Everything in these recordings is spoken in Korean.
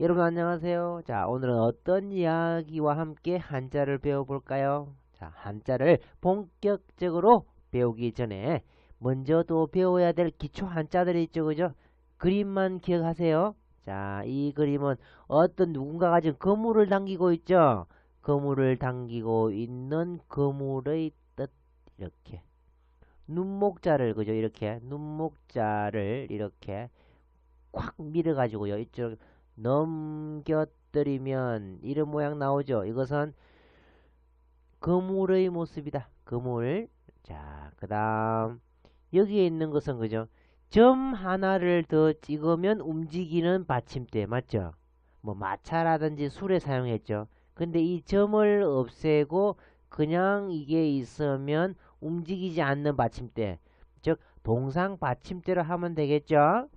여러분 안녕하세요. 자, 오늘은 어떤 이야기와 함께 한자를 배워볼까요? 자, 한자를 본격적으로 배우기 전에 먼저 또 배워야 될 기초 한자들이 있죠, 그죠? 그림만 기억하세요. 자, 이 그림은 어떤 누군가가 지금 거물을 당기고 있죠? 거물을 당기고 있는 거물의 뜻, 이렇게. 눈목자를, 그죠? 이렇게, 눈목자를 이렇게 콱 밀어가지고요. 이쪽 넘겨뜨리면 이런 모양 나오죠. 이것은 거물의 모습이다. 거물. 자, 그 다음 여기에 있는 것은 그죠? 점 하나를 더 찍으면 움직이는 받침대 맞죠? 뭐 마차라든지 술에 사용했죠. 근데 이 점을 없애고 그냥 이게 있으면 움직이지 않는 받침대, 즉 동상 받침대로 하면 되겠죠.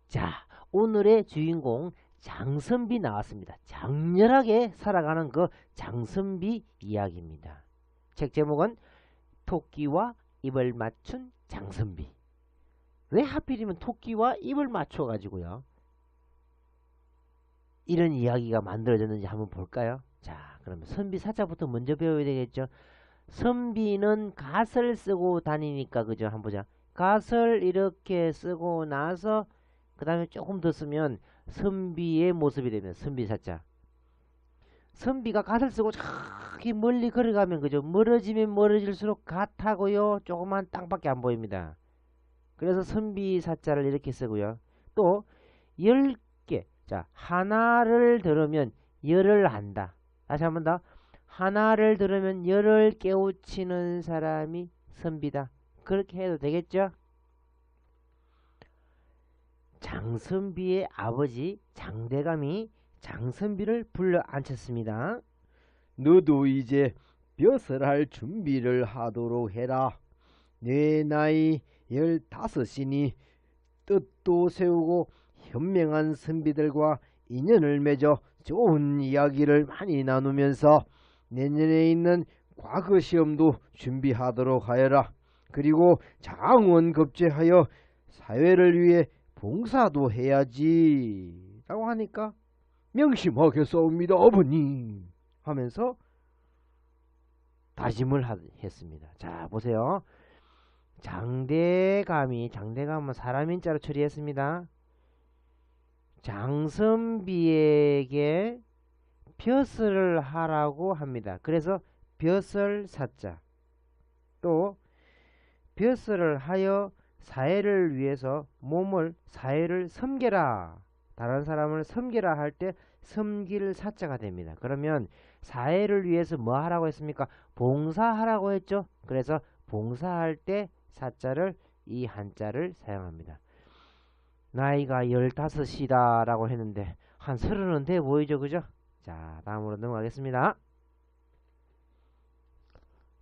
자, 오늘의 주인공 장선비 나왔습니다. 장렬하게 살아가는 그 장선비 이야기입니다. 책 제목은 토끼와 입을 맞춘 장선비. 왜 하필이면 토끼와 입을 맞춰 가지고요 이런 이야기가 만들어졌는지 한번 볼까요? 자, 그러면 선비 사자부터 먼저 배워야 되겠죠. 선비는 갓을 쓰고 다니니까 그죠? 한번 보자. 갓을 이렇게 쓰고 나서 그 다음에 조금 더 쓰면 선비의 모습이 되면 선비사자. 선비가 갓을 쓰고 저기 멀리 걸어가면 그죠? 멀어지면 멀어질수록 갓하고요 조그만 땅밖에 안 보입니다. 그래서 선비사자를 이렇게 쓰고요. 또 10개. 자, 하나를 들으면 열을 한다. 다시 한번 더. 하나를 들으면 열을 깨우치는 사람이 선비다. 그렇게 해도 되겠죠? 장선비의 아버지 장대감이 장선비를 불러 앉혔습니다. 너도 이제 벼슬 할 준비를 하도록 해라. 내 나이 15이니 뜻도 세우고 현명한 선비들과 인연을 맺어 좋은 이야기를 많이 나누면서 내년에 있는 과거 시험도 준비하도록 하여라. 그리고 장원급제하여 사회를 위해 봉사도 해야지 라고 하니까 명심하겠사옵니다 어머니 하면서 다짐을 했습니다. 자, 보세요. 장대감은 사람인 자로 처리했습니다. 장선비에게 벼슬을 하라고 합니다. 그래서 벼슬 사자. 또 벼슬을 하여 사회를 위해서 사회를 섬겨라. 다른 사람을 섬기라 할 때 섬길 사자가 됩니다. 그러면 사회를 위해서 뭐 하라고 했습니까? 봉사하라고 했죠. 그래서 봉사할 때 사자를 이 한자를 사용합니다. 나이가 15이다 라고 했는데 한 30은 돼 보이죠, 그죠? 자, 다음으로 넘어가겠습니다.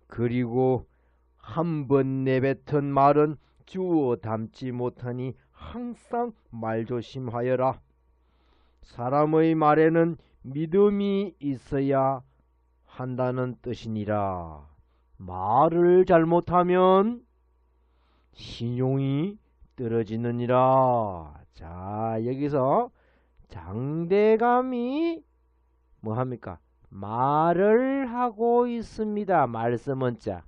그리고 한 번 내뱉은 말은 주워 담지 못하니 항상 말조심하여라. 사람의 말에는 믿음이 있어야 한다는 뜻이니라. 말을 잘못하면 신용이 떨어지느니라. 자, 여기서 장대감이 뭐합니까? 말을 하고 있습니다. 말씀은 자.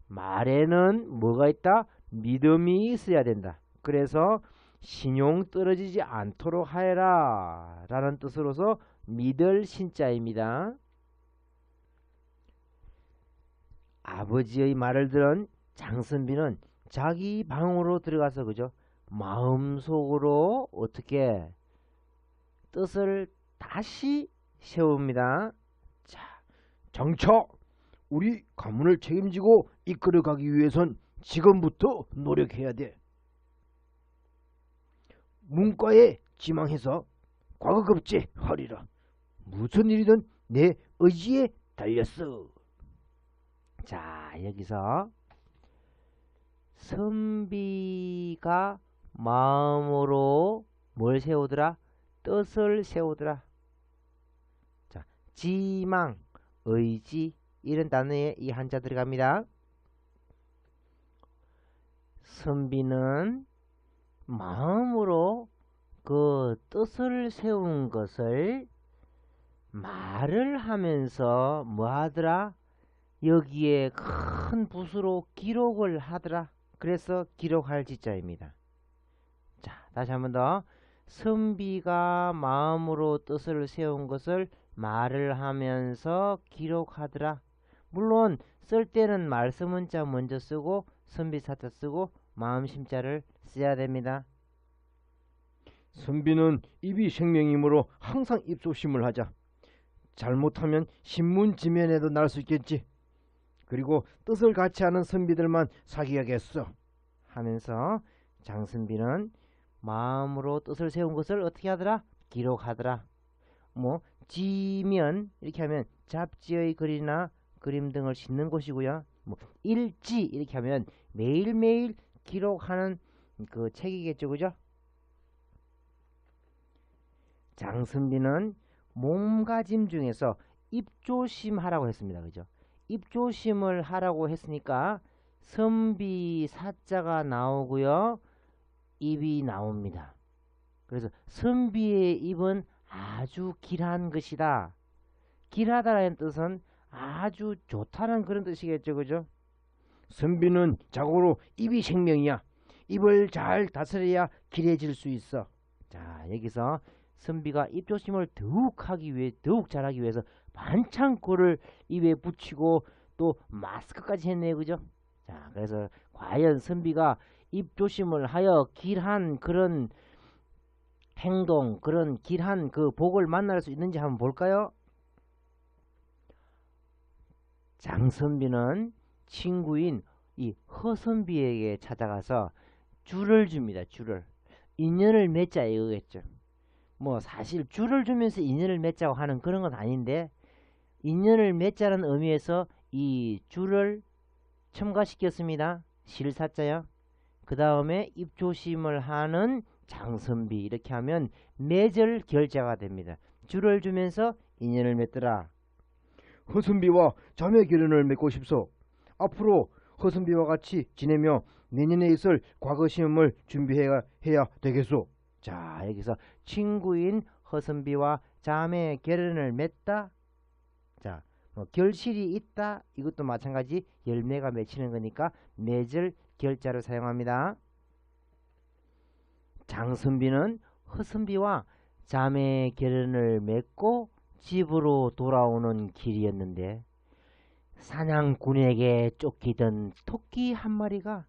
말에는 뭐가 있다? 믿음이 있어야 된다. 그래서 신용 떨어지지 않도록 하여라 라는 뜻으로서 믿을 신자입니다. 아버지의 말을 들은 장선비는 자기 방으로 들어가서 그죠? 마음속으로 어떻게 뜻을 다시 세웁니다. 자, 장차 우리 가문을 책임지고 이끌어가기 위해선 지금부터 노력해야 돼. 문과에 지망해서 과거급제 하리라. 무슨 일이든 내 의지에 달렸어. 자, 여기서 선비가 마음으로 뭘 세우더라? 뜻을 세우더라. 자, 지망, 의지 이런 단어에 이 한자 들어갑니다. 선비는 마음으로 그 뜻을 세운 것을 말을 하면서 뭐 하더라? 여기에 큰 붓으로 기록을 하더라. 그래서 기록할 지자입니다. 자, 다시 한번 더. 선비가 마음으로 뜻을 세운 것을 말을 하면서 기록하더라. 물론 쓸 때는 말씀문자 먼저 쓰고 선비사자 쓰고 마음심자를 써야 됩니다. 선비는 입이 생명이므로 항상 입조심을 하자. 잘못하면 신문지면에도 날 수 있겠지. 그리고 뜻을 같이 하는 선비들만 사귀어야겠어. 하면서 장선비는 마음으로 뜻을 세운 것을 어떻게 하더라? 기록하더라. 뭐 지면 이렇게 하면 잡지의 글이나 그림 등을 싣는 곳이고요. 뭐 일지 이렇게 하면 매일매일 기록하는 그 책이겠죠, 그죠? 장선비는 몸가짐 중에서 입조심하라고 했습니다, 그죠? 입조심을 하라고 했으니까 선비 사자가 나오고요, 입이 나옵니다. 그래서 선비의 입은 아주 길한 것이다. 길하다라는 뜻은 아주 좋다는 그런 뜻이겠죠, 그죠? 선비는 자고로 입이 생명이야. 입을 잘 다스려야 길해질 수 있어. 자, 여기서 선비가 입조심을 더욱 잘하기 위해서 반창고를 입에 붙이고 또 마스크까지 했네요, 그죠? 자, 그래서 과연 선비가 입조심을 하여 길한 그런 행동, 그런 길한 그 복을 만날 수 있는지 한번 볼까요? 장선비는 친구인 이 허선비에게 찾아가서 줄을 줍니다. 줄을. 인연을 맺자 이거겠죠. 뭐 사실 줄을 주면서 인연을 맺자고 하는 그런 건 아닌데, 인연을 맺자는 의미에서 이 줄을 첨가시켰습니다. 실사자요. 그 다음에 입조심을 하는 장선비 이렇게 하면 맺을 결자가 됩니다. 줄을 주면서 인연을 맺더라. 허선비와 자매 결연을 맺고 싶소. 앞으로 허선비와 같이 지내며 내년에 있을 과거 시험을 준비해야 되겠소. 자, 여기서 친구인 허선비와 자매 결연을 맺다. 자, 결실이 있다. 이것도 마찬가지 열매가 맺히는 거니까 맺을 결자를 사용합니다. 장선비는 허선비와 자매 결연을 맺고 집으로 돌아오는 길이었는데, 사냥꾼에게 쫓기던 토끼 한 마리가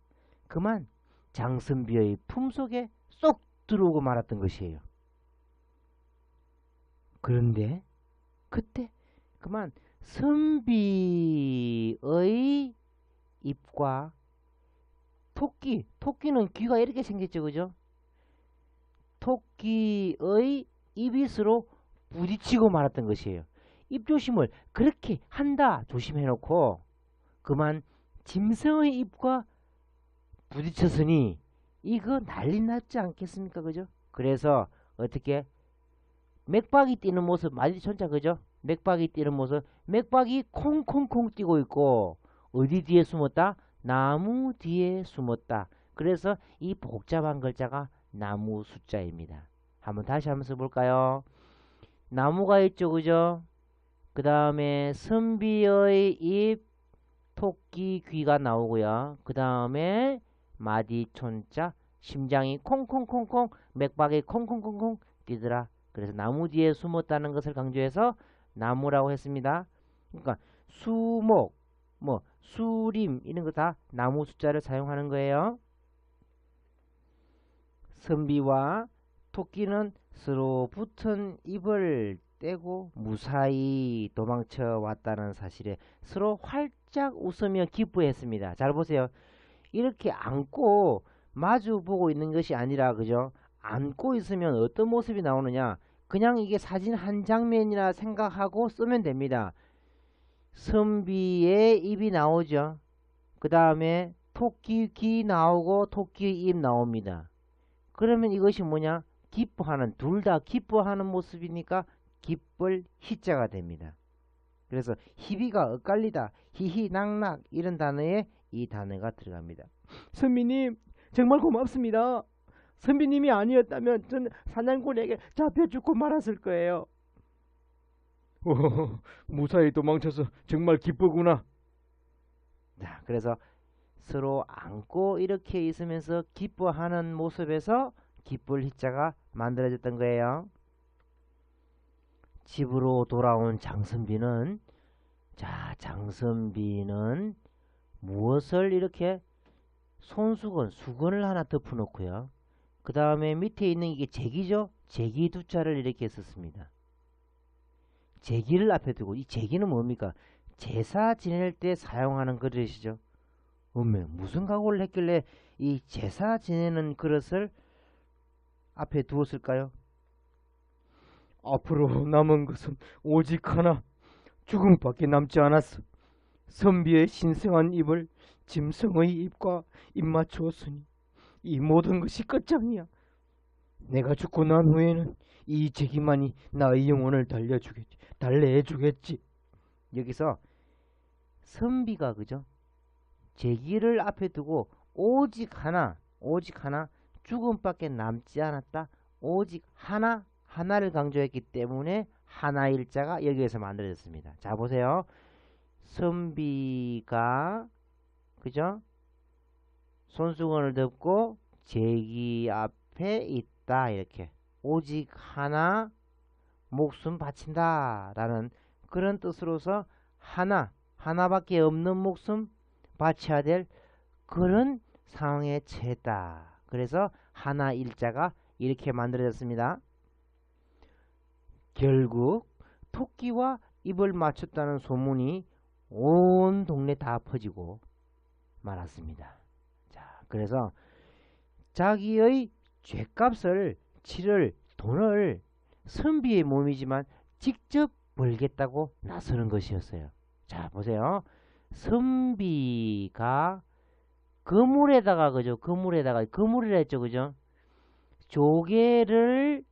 그만 장선비의 품속에 쏙 들어오고 말았던 것이에요. 그런데 그때 그만 선비의 입과 토끼는 귀가 이렇게 생겼죠, 그죠? 토끼의 입잇으로 부딪히고 말았던 것이에요. 입조심을 그렇게 한다 조심해놓고 그만 짐승의 입과 부딪혔으니 이거 난리 났지 않겠습니까, 그죠? 그래서 어떻게 맥박이 뛰는 모습 많이 촌자, 그죠? 맥박이 뛰는 모습, 맥박이 콩콩콩 뛰고 있고 어디 뒤에 숨었다? 나무 뒤에 숨었다. 그래서 이 복잡한 글자가 나무 숫자입니다. 한번 다시 한번 써볼까요? 나무가 있죠, 그죠? 그 다음에 선비의 입, 토끼 귀가 나오고요. 그 다음에 마디촌자, 심장이 콩콩콩콩, 맥박이 콩콩콩콩 뛰더라. 그래서 나무 뒤에 숨었다는 것을 강조해서 나무라고 했습니다. 그러니까 수목, 뭐 수림 이런 거 다 나무 숫자를 사용하는 거예요. 선비와 토끼는 서로 붙은 입을 떼고 무사히 도망쳐 왔다는 사실에 서로 활짝 웃으며 기뻐했습니다. 잘 보세요. 이렇게 안고 마주 보고 있는 것이 아니라, 그죠? 안고 있으면 어떤 모습이 나오느냐? 그냥 이게 사진 한 장면이나 생각하고 쓰면 됩니다. 선비의 입이 나오죠. 그 다음에 토끼 귀 나오고 토끼 입 나옵니다. 그러면 이것이 뭐냐? 기뻐하는, 둘 다 기뻐하는 모습이니까 기쁠 희자가 됩니다. 그래서 희비가 엇갈리다, 히히 낙낙 이런 단어에 이 단어가 들어갑니다. 선비님 정말 고맙습니다. 선비님이 아니었다면 저는 사냥꾼에게 잡혀 죽고 말았을 거예요. 무사히 도망쳐서 정말 기쁘구나. 자, 그래서 서로 안고 이렇게 있으면서 기뻐하는 모습에서 기쁠 희자가 만들어졌던 거예요. 집으로 돌아온 장선비는, 자, 장선비는 무엇을 이렇게 수건을 하나 덮어놓고요. 그 다음에 밑에 있는 이게 제기죠. 제기 두 자를 이렇게 썼습니다. 제기를 앞에 두고, 이 제기는 뭡니까? 제사 지낼 때 사용하는 그릇이죠. 무슨 각오를 했길래 이 제사 지내는 그릇을 앞에 두었을까요? 앞으로 남은 것은 오직 하나, 죽음밖에 남지 않았어. 선비의 신성한 입을 짐승의 입과 입맞추었으니 이 모든 것이 끝장이야. 내가 죽고 난 후에는 이 제기만이 나의 영혼을 달래주겠지. 여기서 선비가 그죠? 제기를 앞에 두고 오직 하나 죽음밖에 남지 않았다. 오직 하나를 강조했기 때문에 하나일자가 여기에서 만들어졌습니다. 자, 보세요. 선비가 그죠? 손수건을 덮고 제기 앞에 있다. 이렇게 오직 하나 목숨 바친다 라는 그런 뜻으로서 하나밖에 없는 목숨 바쳐야 될 그런 상황에 처했다. 그래서 하나 일자가 이렇게 만들어졌습니다. 결국 토끼와 입을 맞췄다는 소문이 온 동네 다 퍼지고 말았습니다. 자, 그래서 자기의 죗값을 치를 돈을 선비의 몸이지만 직접 벌겠다고 나서는 것이었어요. 자, 보세요. 선비가 그물이라 했죠, 그죠? 조개를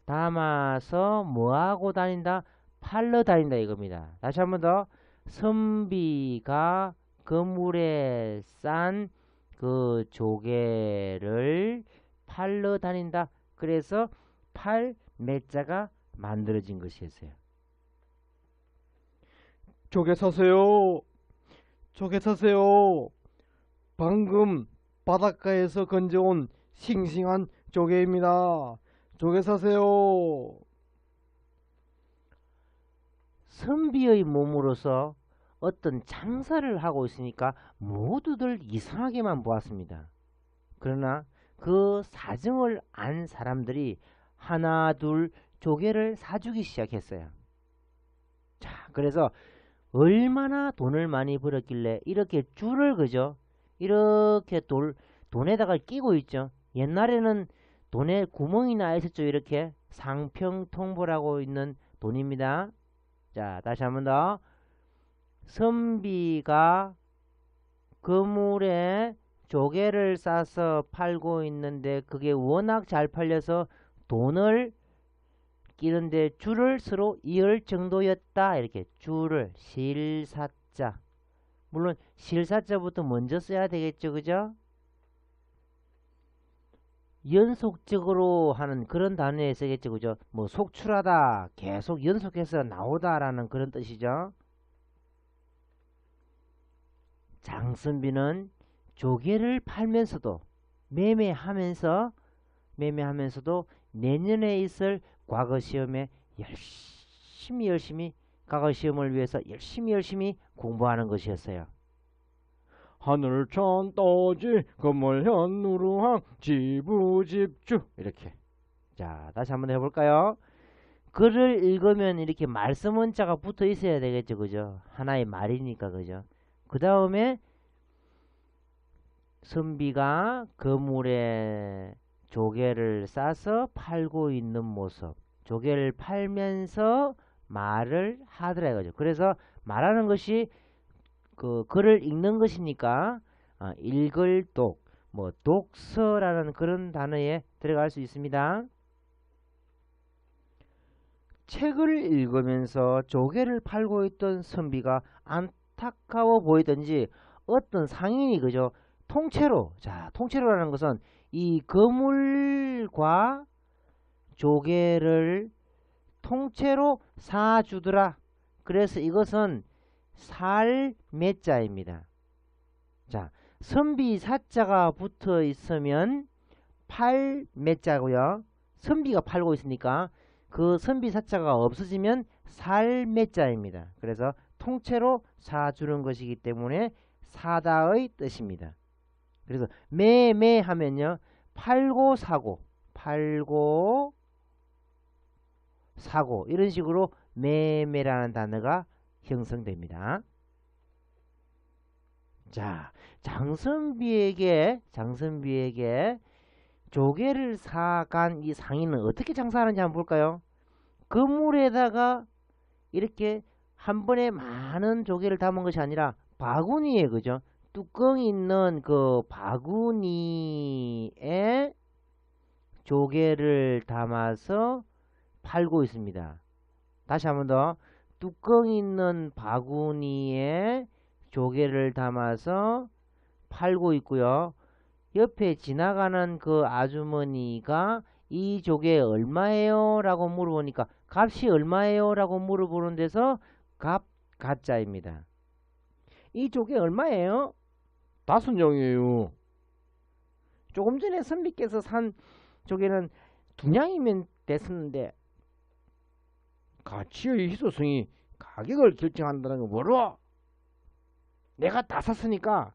담아서 뭐하고 다닌다? 팔러 다닌다 이겁니다. 다시 한번 더. 선비가 그물에 싼 그 조개를 팔러 다닌다. 그래서 팔매자가 만들어진 것이었어요. 조개 사세요. 조개 사세요. 방금 바닷가에서 건져온 싱싱한 조개입니다. 조개 사세요. 선비의 몸으로서 어떤 장사를 하고 있으니까 모두들 이상하게만 보았습니다. 그러나 그 사정을 안 사람들이 하나 둘 조개를 사주기 시작했어요. 자, 그래서 얼마나 돈을 많이 벌었길래 이렇게 줄을 그죠? 이렇게 돈에다가 끼고 있죠. 옛날에는 돈에 구멍이 나 있었죠. 이렇게 상평통보라고 있는 돈입니다. 자, 다시 한번 더. 선비가 그물에 조개를 싸서 팔고 있는데 그게 워낙 잘 팔려서 돈을 끼는데 줄을 서로 이을 정도였다. 이렇게 줄을 실사자. 물론 실사자부터 먼저 써야 되겠죠. 그죠? 연속적으로 하는 그런 단어에 쓰겠죠. 그죠? 뭐 속출하다, 계속 연속해서 나오다라는 그런 뜻이죠. 장선비는 조개를 팔면서도 매매하면서도 내년에 있을 과거 시험에 열심히 과거 시험을 위해서 열심히 공부하는 것이었어요. 하늘천 떠지 건물현 누루항 지부집주 이렇게. 자, 다시 한번 해볼까요? 글을 읽으면 이렇게 말씀 원자가 붙어 있어야 되겠죠. 그죠? 하나의 말이니까. 그죠? 그 다음에 선비가 그물에 조개를 싸서 팔고 있는 모습, 조개를 팔면서 말을 하더라 이거죠. 그래서 말하는 것이 그 글을 읽는 것이니까 읽을 독, 뭐 독서라는 그런 단어에 들어갈 수 있습니다. 책을 읽으면서 조개를 팔고 있던 선비가 안타까워 보이던지 어떤 상인이 그죠? 통째로, 자, 통째로라는 것은 이 거물과 조개를 통째로 사주더라. 그래서 이것은 살매자입니다. 자, 선비 사자가 붙어 있으면 팔매자고요. 선비가 팔고 있으니까 그 선비 사자가 없어지면 살매자입니다. 그래서 통째로 사주는 것이기 때문에 사다의 뜻입니다. 그래서 매매 하면요, 팔고 사고, 팔고 사고, 이런 식으로 매매라는 단어가 형성됩니다. 자, 장선비에게 조개를 사간 이 상인은 어떻게 장사하는지 한번 볼까요? 그물에다가 이렇게 한 번에 많은 조개를 담은 것이 아니라 바구니에, 그죠? 뚜껑 있는 그 바구니에 조개를 담아서 팔고 있습니다. 다시 한 번 더. 뚜껑 있는 바구니에 조개를 담아서 팔고 있고요. 옆에 지나가는 그 아주머니가 이 조개 얼마예요? 라고 물어보니까 값이 얼마예요? 라고 물어보는 데서 값 가짜입니다. 이 조개 얼마예요? 5냥이에요. 조금 전에 선비께서 산 조개는 2냥이면 됐었는데 가치의 희소성이 가격을 결정한다는 거 모르어? 내가 다 샀으니까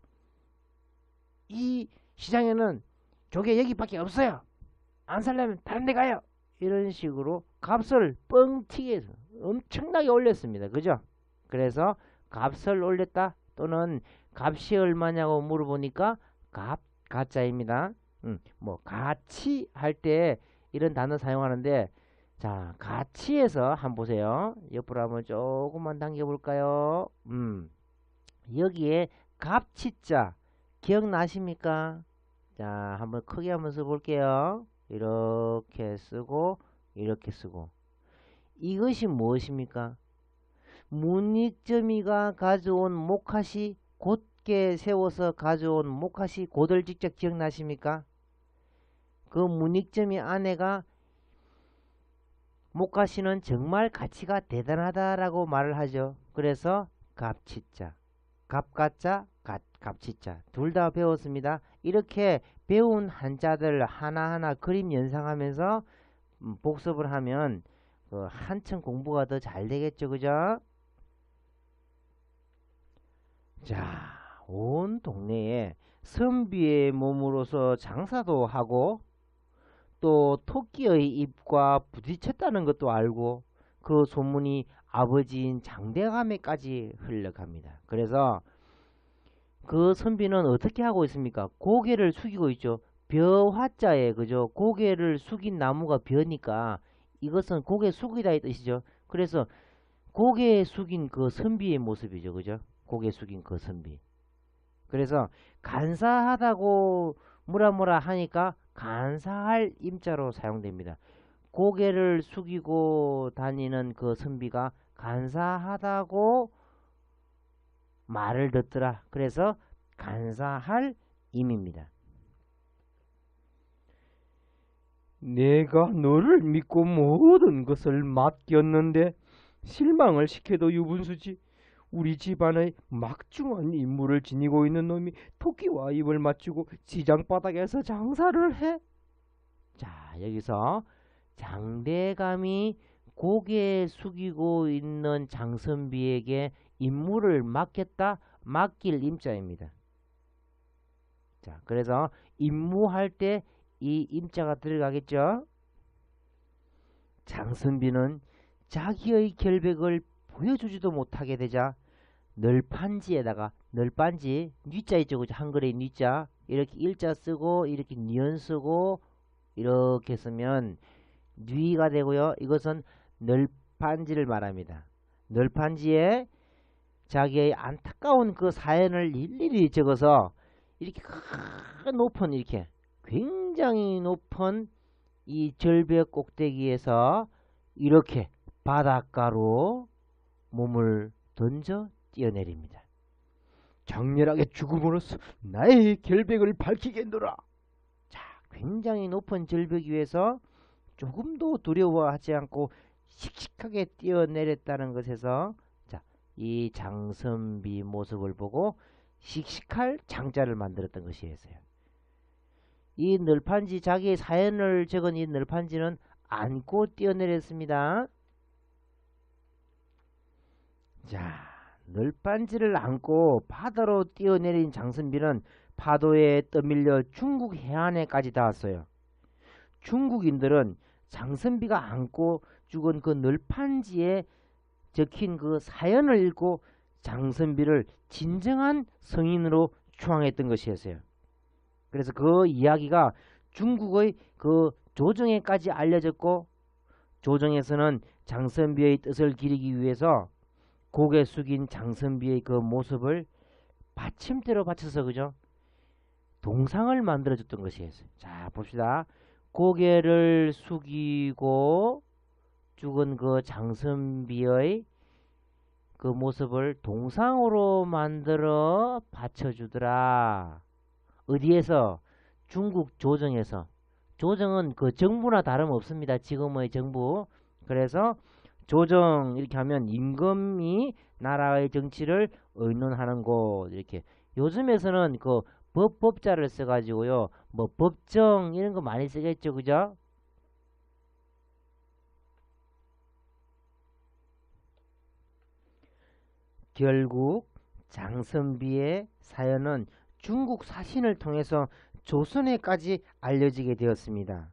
이 시장에는 조개 여기밖에 없어요. 안 살려면 다른 데 가요. 이런 식으로 값을 뻥튀기 해서 엄청나게 올렸습니다. 그죠? 그래서 값을 올렸다 또는 값이 얼마냐고 물어보니까 값 가짜입니다. 뭐 가치 할 때 이런 단어 사용하는데, 자, 가치에서 한번 보세요. 옆으로 한번 조금만 당겨볼까요? 여기에 값치자 기억나십니까? 자, 한번 크게 한번 써볼게요. 이렇게 쓰고 이렇게 쓰고, 이것이 무엇입니까? 문익점이가 가져온 목화시, 곧게 세워서 가져온 목화시 곧을 직접 기억나십니까? 그 문익점이 아내가 목화시는 정말 가치가 대단하다라고 말을 하죠. 그래서 값치자, 값가짜, 값치자 둘 다 배웠습니다. 이렇게 배운 한자들 하나하나 그림 연상하면서 복습을 하면 한층 공부가 더 잘 되겠죠. 그죠? 자, 온 동네에 선비의 몸으로서 장사도 하고 또 토끼의 입과 부딪혔다는 것도 알고 그 소문이 아버지인 장대감에까지 흘러갑니다. 그래서 그 선비는 어떻게 하고 있습니까? 고개를 숙이고 있죠. 벼화자에, 그죠? 고개를 숙인 나무가 벼니까 이것은 고개 숙이다 이 뜻이죠. 그래서 고개 숙인 그 선비의 모습이죠. 그죠? 고개 숙인 그 선비. 그래서 간사하다고 뭐라 하니까 간사할 임자로 사용됩니다. 고개를 숙이고 다니는 그 선비가 간사하다고 말을 듣더라. 그래서 간사할 임입니다. 내가 너를 믿고 모든 것을 맡겼는데 실망을 시켜도 유분수지. 우리 집안의 막중한 임무를 지니고 있는 놈이 토끼와 입을 맞추고 시장바닥에서 장사를 해? 자, 여기서 장대감이 고개 숙이고 있는 장선비에게 임무를 맡겼다. 맡길 임자입니다. 자, 그래서 임무할 때 이 임자가 들어가겠죠. 장선비는 자기의 결백을 보여주지도 못하게 되자 널판지에다가, 널판지 뉘자 있죠. 그죠? 한글에 뉘자 이렇게 일자 쓰고 이렇게 니은 쓰고 이렇게 쓰면 뉘가 되고요. 이것은 널판지를 말합니다. 널판지에 자기의 안타까운 그 사연을 일일이 적어서 이렇게 큰 높은, 이렇게 굉장히 높은 이 절벽 꼭대기에서 이렇게 바닷가로 몸을 던져 뛰어내립니다. 장렬하게 죽음으로써 나의 결백을 밝히겠노라. 자, 굉장히 높은 절벽 위에서 조금도 두려워하지 않고 씩씩하게 뛰어내렸다는 것에서 자, 이 장선비 모습을 보고 씩씩할 장자를 만들었던 것이었어요. 이 널판지, 자기의 사연을 적은 이 널판지는 안고 뛰어내렸습니다. 자, 널판지를 안고 바다로 뛰어내린 장선비는 파도에 떠밀려 중국 해안에까지 닿았어요. 중국인들은 장선비가 안고 죽은 그 널판지에 적힌 그 사연을 읽고 장선비를 진정한 성인으로 추앙했던 것이었어요. 그래서 그 이야기가 중국의 그 조정에까지 알려졌고, 조정에서는 장선비의 뜻을 기리기 위해서 고개 숙인 장선비의 그 모습을 받침대로 받쳐서 그죠? 동상을 만들어줬던 것이었어요. 자, 봅시다. 고개를 숙이고 죽은 그 장선비의 그 모습을 동상으로 만들어 받쳐주더라. 어디에서? 중국 조정에서. 조정은 그 정부나 다름없습니다. 지금의 정부. 그래서 조정 이렇게 하면 임금이 나라의 정치를 의논하는 곳 이렇게. 요즘에서는 그 법자를 써가지고요. 뭐 법정 이런 거 많이 쓰겠죠, 그죠? 결국 장선비의 사연은 중국 사신을 통해서 조선에까지 알려지게 되었습니다.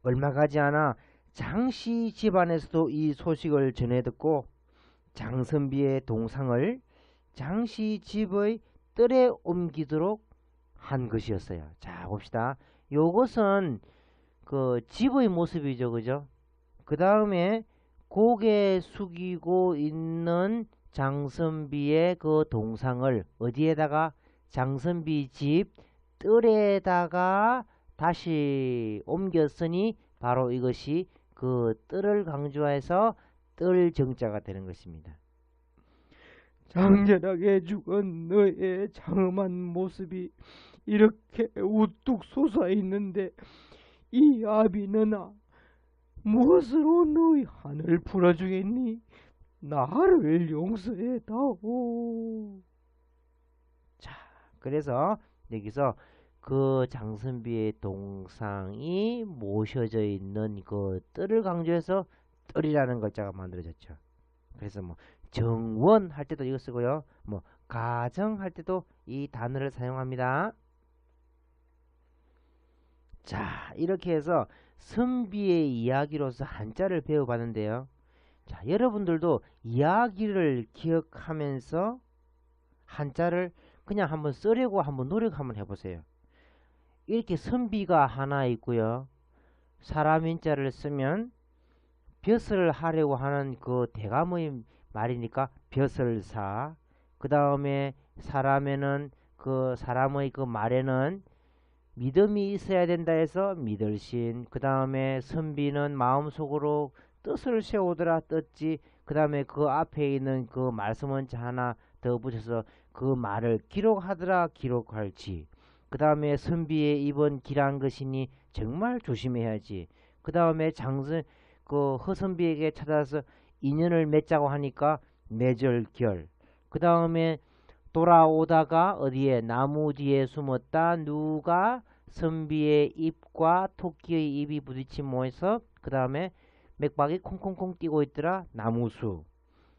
얼마 가지 않아 장씨 집안에서도 이 소식을 전해 듣고 장선비의 동상을 장씨 집의 뜰에 옮기도록 한 것이었어요. 자, 봅시다. 요것은 그 집의 모습이죠, 그죠? 그 다음에 고개 숙이고 있는 장선비의 그 동상을 어디에다가? 장선비 집 뜰에다가 다시 옮겼으니 바로 이것이 그 뜰을 강조해서 뜰 정자가 되는 것입니다. 장렬하게 죽은 너의 장엄한 모습이 이렇게 우뚝 솟아 있는데 이 아비는아 무엇으로 너의 한을 풀어주겠니? 나를 용서해 다오. 자, 그래서 여기서 그 장선비의 동상이 모셔져 있는 그 뜰을 강조해서 뜰이라는 글자가 만들어졌죠. 그래서 뭐 정원 할 때도 이거 쓰고요. 뭐 가정 할 때도 이 단어를 사용합니다. 자, 이렇게 해서 선비의 이야기로서 한자를 배워봤는데요. 자, 여러분들도 이야기를 기억하면서 한자를 그냥 한번 쓰려고 한번 노력 한번 해보세요. 이렇게 선비가 하나 있고요. 사람인자를 쓰면 벼슬을 하려고 하는 그 대감의 말이니까 벼슬사. 그 다음에 사람에는 그 사람의 그 말에는 믿음이 있어야 된다 해서 믿을신. 그 다음에 선비는 마음속으로 뜻을 세우더라 뜻지. 그 다음에 그 앞에 있는 그 말씀원자 하나 더 붙여서 그 말을 기록하더라 기록할지. 그 다음에 선비의 입은 길한 것이니 정말 조심해야지. 그 다음에 장선 그 허선비에게 찾아서 인연을 맺자고 하니까 맺을결. 그 다음에 돌아오다가 어디에 나무 뒤에 숨었다. 누가? 선비의 입과 토끼의 입이 부딪힌 모에서 그 다음에 맥박이 콩콩콩 뛰고 있더라. 나무수.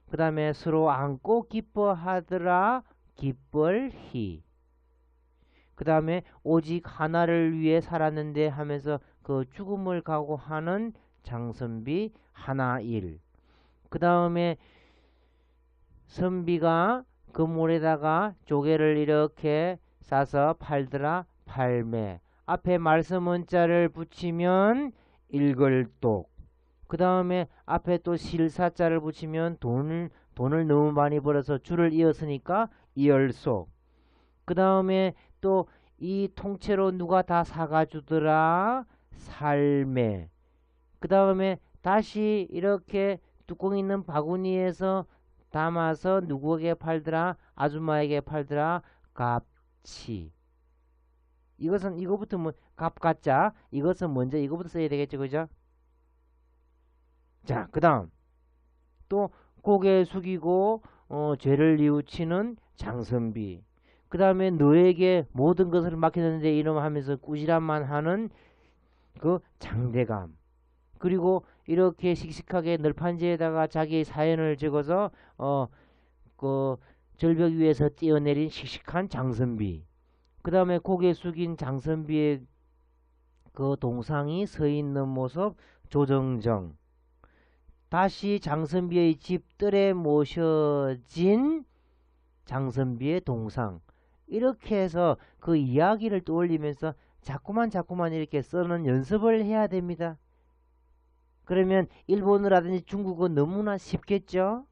그 다음에 서로 안고 기뻐하더라. 기쁠희. 그 다음에 오직 하나를 위해 살았는데 하면서 그 죽음을 각오하는 장선비 하나일. 그 다음에 선비가 그 물에다가 조개를 이렇게 싸서 팔더라. 팔매. 앞에 말씀 문자를 붙이면 읽을독. 그 다음에 앞에 또 실사자를 붙이면 돈을 너무 많이 벌어서 줄을 이었으니까 이열속. 그 다음에 또 이 통째로 누가 다 사가주더라. 살매. 그 다음에 다시 이렇게 뚜껑 있는 바구니에서 담아서 누구에게 팔더라? 아줌마에게 팔더라. 값치. 이것은 이거부터 뭐 갑 가짜 이것은 먼저 이거부터 써야 되겠죠, 그죠? 자, 그다음 또 고개 숙이고 죄를 뉘우치는 장선비. 그 다음에 너에게 모든 것을 맡겼는데 이놈 하면서 꾸지람만 하는 그 장대감. 그리고 이렇게 씩씩하게 널판지에다가 자기의 사연을 적어서 그 절벽 위에서 뛰어내린 씩씩한 장선비. 그 다음에 고개 숙인 장선비의 그 동상이 서 있는 모습 조정정. 다시 장선비의 집들에 모셔진 장선비의 동상. 이렇게 해서 그 이야기를 떠올리면서 자꾸만 이렇게 쓰는 연습을 해야 됩니다. 그러면 일본어라든지 중국어 너무나 쉽겠죠?